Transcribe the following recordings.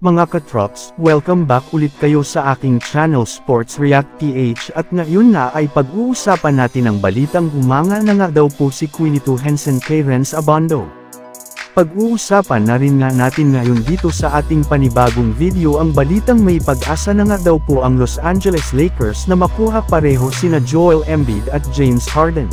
Mga katrops, welcome back ulit kayo sa aking channel Sports React PH at ngayon nga ay pag-uusapan natin ang balitang humanga na nga daw po si Quinito Henson kay Renz Abando. Pag-uusapan na rin nga natin ngayon dito sa ating panibagong video ang balitang may pag-asa na nga daw po ang Los Angeles Lakers na makuha pareho sina Joel Embiid at James Harden.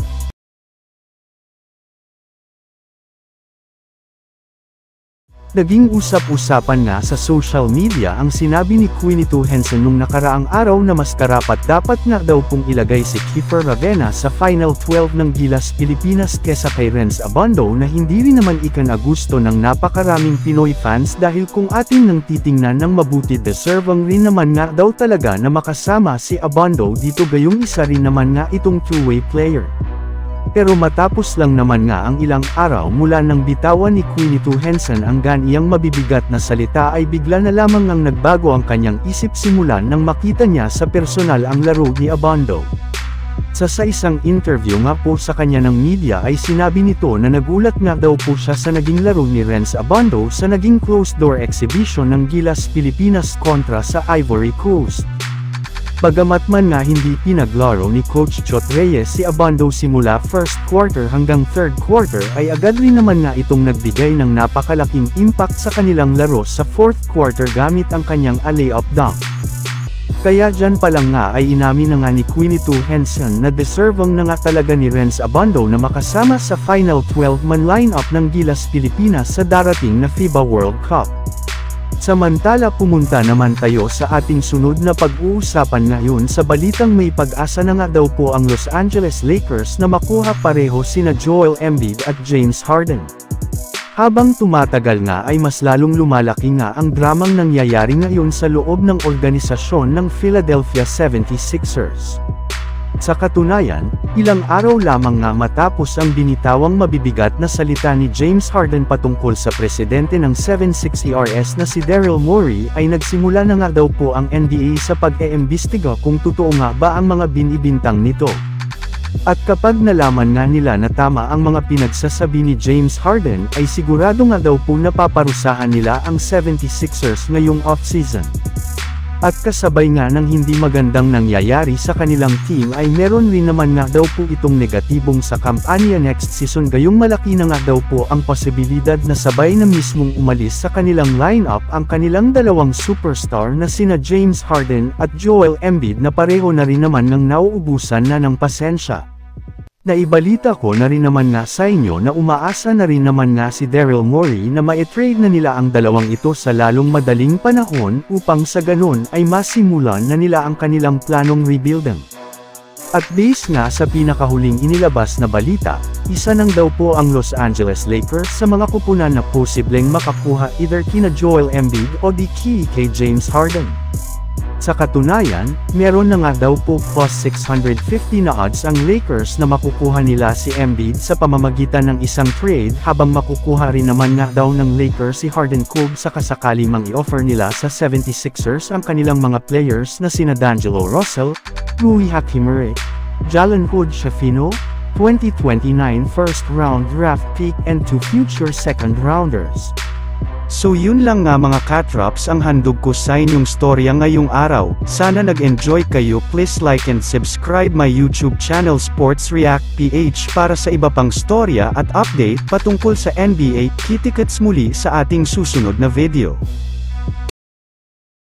Naging usap-usapan nga sa social media ang sinabi ni Quinito Henson nung nakaraang araw na mas karapat-dapat nga daw pong ilagay si Kiefer Ravena sa Final 12 ng Gilas Pilipinas kesa kay Renz Abando na hindi rin naman ikanagusto ng napakaraming Pinoy fans dahil kung ating nang titingnan ng mabuti deserving rin naman nga daw talaga na makasama si Abando dito gayong isa rin naman nga itong two-way player. Pero matapos lang naman nga ang ilang araw mula nang bitawan ni Quinito Henson ang ganiyang mabibigat na salita ay bigla na lamang nang nagbago ang kanyang isip simulan nang makita niya sa personal ang laro ni Abando. Sa isang interview nga po sa kanya ng media ay sinabi nito na nagulat nga daw po siya sa naging laro ni Renz Abando sa naging closed-door exhibition ng Gilas Pilipinas kontra sa Ivory Coast. Bagamat man nga hindi pinaglaro ni Coach Chot Reyes si Abando simula first quarter hanggang third quarter ay agad rin naman nga itong nagbigay ng napakalaking impact sa kanilang laro sa fourth quarter gamit ang kanyang alley-up dunk. Kaya dyan pa lang nga ay inamin na nga ni Quinito Henson na deserving na nga talaga ni Renz Abando na makasama sa Final 12-man lineup ng Gilas Pilipinas sa darating na FIBA World Cup. Samantala pumunta naman tayo sa ating sunod na pag-uusapan ngayon sa balitang may pag-asa na nga daw po ang Los Angeles Lakers na makuha pareho sina Joel Embiid at James Harden. Habang tumatagal nga ay mas lalong lumalaki nga ang dramang nangyayari ngayon sa loob ng organisasyon ng Philadelphia 76ers. Sa katunayan, ilang araw lamang nga matapos ang binitawang mabibigat na salita ni James Harden patungkol sa presidente ng 76ers na si Daryl Morey ay nagsimula na nga daw po ang NBA sa pag-iimbestiga kung totoo nga ba ang mga binibintang nito. At kapag nalaman nga nila na tama ang mga pinagsasabi ni James Harden ay sigurado nga daw po napaparusahan nila ang 76ers ngayong off-season. At kasabay nga ng hindi magandang nangyayari sa kanilang team ay meron rin naman nga daw po itong negatibong sa kampanya next season gayong malaki na nga daw po ang posibilidad na sabay na mismong umalis sa kanilang lineup ang kanilang dalawang superstar na sina James Harden at Joel Embiid na pareho na rin naman ng nauubusan na ng pasensya. Naibalita ko na rin naman nga sa inyo na umaasa na rin naman nga si Daryl Morey na ma-trade na nila ang dalawang ito sa lalong madaling panahon upang sa ganun ay masimulan na nila ang kanilang planong rebuilding. At based nga sa pinakahuling inilabas na balita, isa nang daw po ang Los Angeles Lakers sa mga kupunan na posibleng makakuha either kina Joel Embiid o di kay James Harden. Sa katunayan, meron na nga daw po plus 650 na odds ang Lakers na makukuha nila si Embiid sa pamamagitan ng isang trade habang makukuha rin naman nga daw ng Lakers si Harden kung sakasakali mang i-offer nila sa 76ers ang kanilang mga players na sina D'Angelo Russell, Rui Hachimura, Jalen Hood-Schifino, 2029 first round draft pick and 2 future second rounders. So yun lang nga mga katrops ang handog ko sa inyong storya ngayong araw. Sana nag-enjoy kayo. Please like and subscribe my YouTube channel Sports React PH para sa iba pang storya at update patungkol sa NBA. Kita-kits muli sa ating susunod na video.